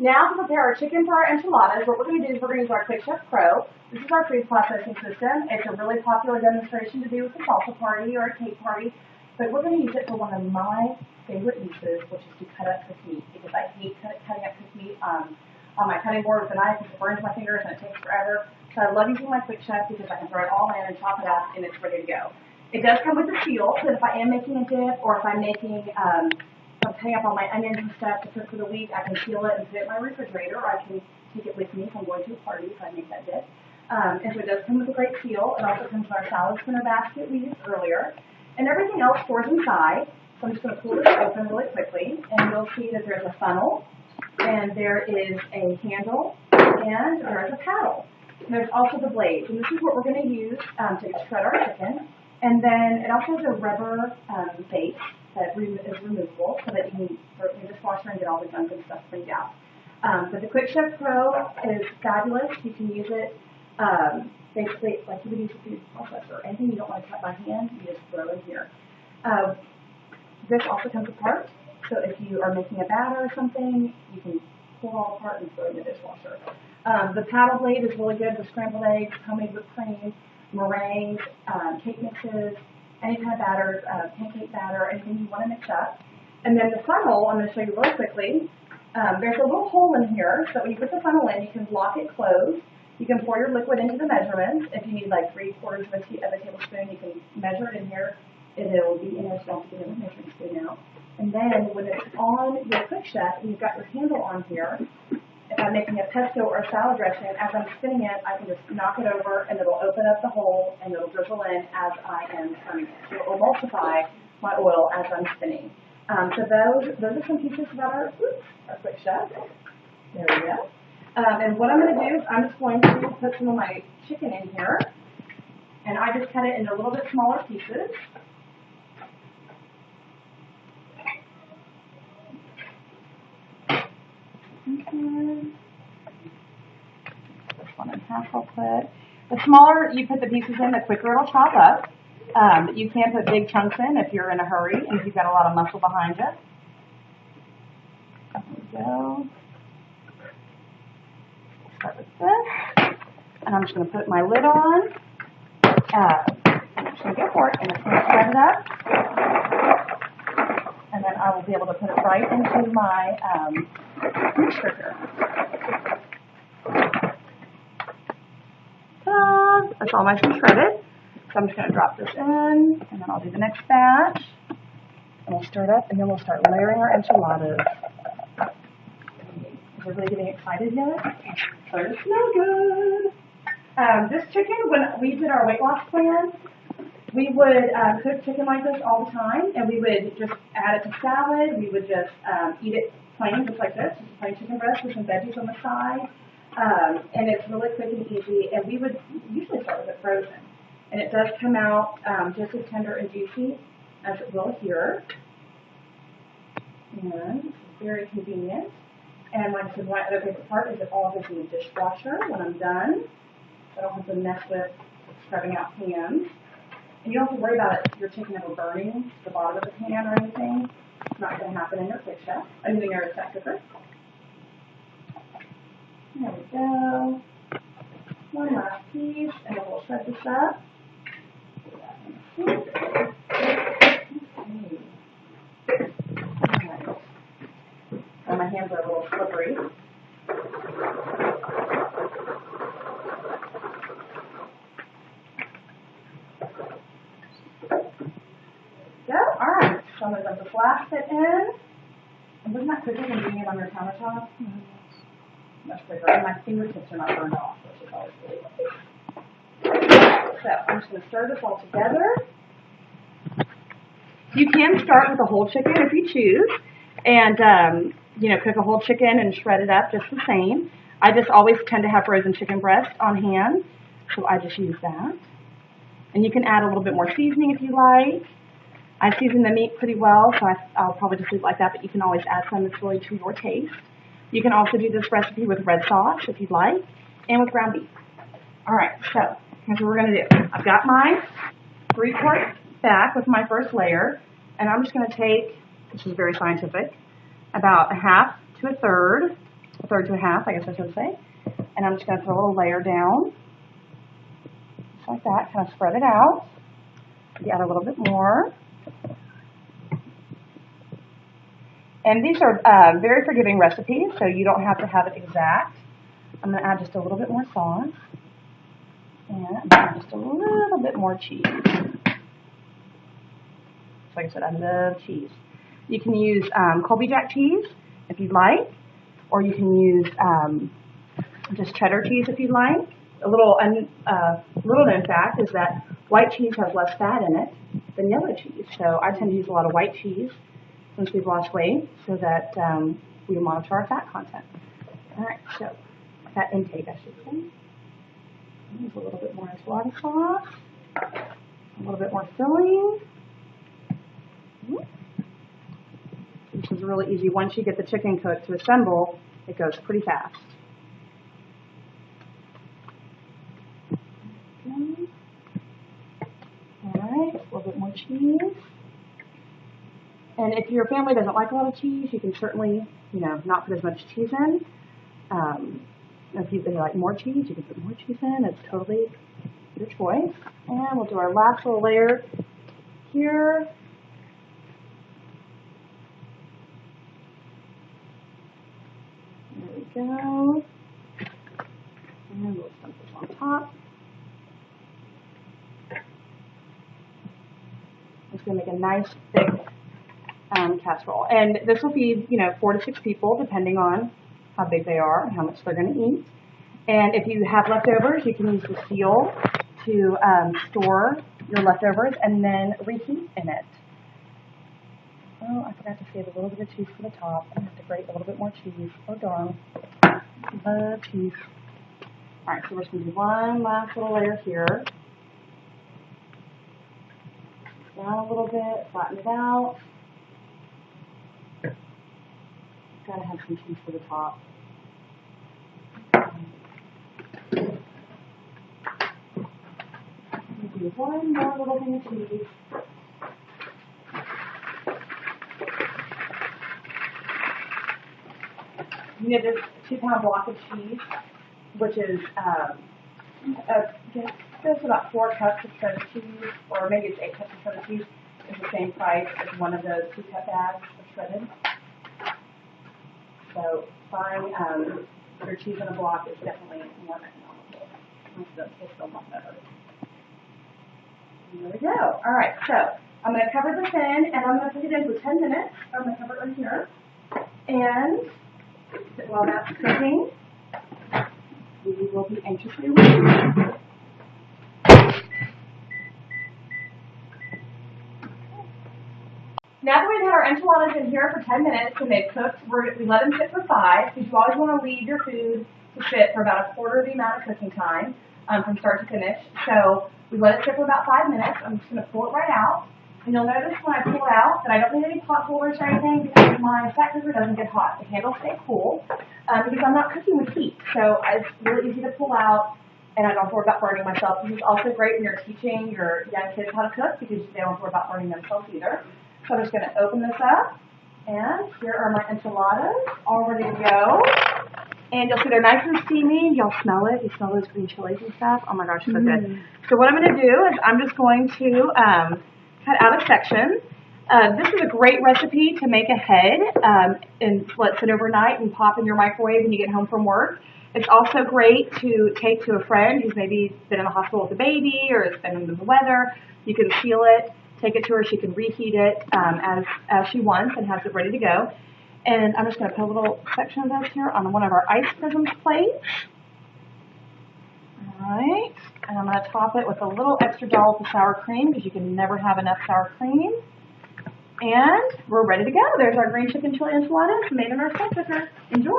Now to prepare our chicken for our enchiladas, what we're going to do is we're going to use our Quick Chef Pro. This is our food processing system. It's a really popular demonstration to do with a salsa party or a cake party, but we're going to use it for one of my favorite uses, which is to cut up cooked meat, because I hate cutting up cooked meat on my cutting board with a knife because it burns my fingers and it takes forever. So I love using my Quick Chef because I can throw it all in and chop it up and it's ready to go. It does come with a seal, so if I am making a dip or if I'm making cutting up all my onions and stuff to cook for the week, I can seal it and put it in my refrigerator, or I can take it with me if I'm going to a party if I make that dip. And so it does come with a great seal. It also comes with our salad spinner basket we used earlier. And everything else stores inside. So I'm just going to pull this open really quickly, and you'll see that there's a funnel, and there is a handle, and there's a paddle. And there's also the blades, and this is what we're going to use to shred our chicken. And then it also has a rubber base that is removable so that you can throw it in the dishwasher and get all the junk and stuff cleaned out. But the Quick Chef Pro is fabulous. You can use it basically like you would use a food processor. Anything you don't want to cut by hand, you just throw in here. This also comes apart, so if you are making a batter or something, you can pull it all apart and throw it in the dishwasher. The paddle blade is really good for scrambled eggs, homemade whipped cream, meringues, cake mixes, any kind of batter, pancake batter, anything you want to mix up. And then the funnel, I'm going to show you really quickly. There's a little hole in here, so when you put the funnel in, you can lock it closed. You can pour your liquid into the measurements. If you need like 3/4 of a tablespoon, you can measure it in here. It'll be in there, so don't get in the measuring spoon out. And then when it's on your Quick Chef and you've got your handle on here, if I'm making a pesto or a salad dressing, as I'm spinning it, I can just knock it over and it'll open up the hole and it'll drizzle in as I am turning it. So it'll emulsify my oil as I'm spinning. So those are some pieces about our Quick Chef. There we go. And what I'm going to do is I'm just going to put some of my chicken in here, and I just cut it into a little bit smaller pieces. This one in half I'll put. The smaller you put the pieces in, the quicker it'll chop up. You can put big chunks in if you're in a hurry and if you've got a lot of muscle behind you. There we go. Start with this. And I'm just going to put my lid on. I'm just going to go for it and it's going to spread it up. And then I will be able to put it right into my mixture here. Ta-da! That's all nice and shredded. So I'm just going to drop this in, and then I'll do the next batch. And we'll stir it up, and then we'll start layering our enchiladas. Is everybody getting excited yet? Starting to smell good. This chicken, when we did our weight loss plan, we would cook chicken like this all the time, and we would just add it to salad. We would just eat it plain, just like this, just plain chicken breast with some veggies on the side. And it's really quick and easy, and we would usually start with it frozen. And it does come out just as tender and juicy as it will here. And it's very convenient. And like I said, my other favorite part is it all goes in the dishwasher when I'm done. So I don't have to mess with scrubbing out pans. And you don't have to worry about your chicken ever burning the bottom of the pan or anything. It's not going to happen in your Quick Chef. In your fat cooker. There we go. One last piece, and then we'll shred this up. Okay. And my hands are a little slippery. Yeah, all right. So I'm going to just blast it in. And wasn't that quicker than doing it on your countertop? Much quicker. And my fingertips are not burned off, which is always really good. So I'm just going to stir this all together. You can start with a whole chicken if you choose, and cook a whole chicken and shred it up just the same. I just always tend to have frozen chicken breast on hand, so I just use that. And you can add a little bit more seasoning if you like. I season the meat pretty well, so I'll probably just leave it like that, but you can always add some that's really to your taste. You can also do this recipe with red sauce if you'd like, and with ground beef. All right, so here's what we're going to do. I've got my 3-quart back with my first layer, and I'm just going to take, this is very scientific, about a half to a third a third to a half, I guess I should say. And I'm just going to put a little layer down, just like that, kind of spread it out. Maybe add a little bit more. And these are very forgiving recipes, so you don't have to have it exact. I'm going to add just a little bit more sauce. And I'm going to add just a little bit more cheese. Like I said, I love cheese. You can use Colby Jack cheese if you'd like, or you can use just cheddar cheese if you'd like. A little known fact is that white cheese has less fat in it than yellow cheese. So I tend to use a lot of white cheese since we've lost weight, so that we monitor our fat content. All right, so fat intake, I should say. Use a little bit more enchilada sauce, a little bit more filling. This is really easy. Once you get the chicken cooked to assemble, it goes pretty fast. Okay. All right, a little bit more cheese. And if your family doesn't like a lot of cheese, you can certainly, not put as much cheese in. If you like more cheese, you can put more cheese in. It's totally your choice. And we'll do our last little layer here. There we go. And we'll dump this on top. It's going to make a nice thick casserole. And this will feed, 4 to 6 people, depending on how big they are and how much they're going to eat. And if you have leftovers, you can use the seal to store your leftovers and then reheat in it. Oh, I forgot to save a little bit of cheese for the top. I have to grate a little bit more cheese. Oh, darn. Love cheese. All right, so we're just going to do one last little layer here. Down a little bit, flatten it out. Gotta have some cheese for the top. Do one more little thing of cheese. You have this 2-pound block of cheese, which is just about 4 cups of shredded cheese, or maybe it's 8 cups of shredded cheese. It's the same price as one of those 2-cup bags of shredded. So buying your cheese in a block is definitely more economical. It tastes a lot better. There we go. All right, so I'm going to cover this in, and I'm going to put it in for 10 minutes. I'm going to cover it right here. And while that's cooking, we will be anxiously waiting. Now that we've had our enchiladas in here for 10 minutes and they've cooked, we let them sit for 5, because you always want to leave your food to sit for about a quarter of the amount of cooking time from start to finish. So we let it sit for about 5 minutes. I'm just going to pull it right out. And you'll notice when I pull it out that I don't need any pot holders or anything, because my fat cooker doesn't get hot. The handles stay cool because I'm not cooking with heat. So it's really easy to pull out, and I don't have to worry about burning myself. This is also great when you're teaching your young kids how to cook, because they don't have to worry about burning themselves either. So I'm just going to open this up, and here are my enchiladas all ready to go. And you'll see they're nice and steamy. Y'all smell it. You smell those green chilies and stuff. Oh my gosh, so good. So what I'm going to do is I'm just going to cut out a section. This is a great recipe to make ahead and let sit overnight and pop in your microwave when you get home from work. It's also great to take to a friend who's maybe been in the hospital with a baby or has been under the weather. You can seal it, take it to her. She can reheat it as she wants and has it ready to go. And I'm just going to put a little section of those here on one of our ice prisms plates. All right. And I'm going to top it with a little extra dollop of sour cream, because you can never have enough sour cream. And we're ready to go. There's our green chicken chili enchiladas made in our slow cooker. Enjoy.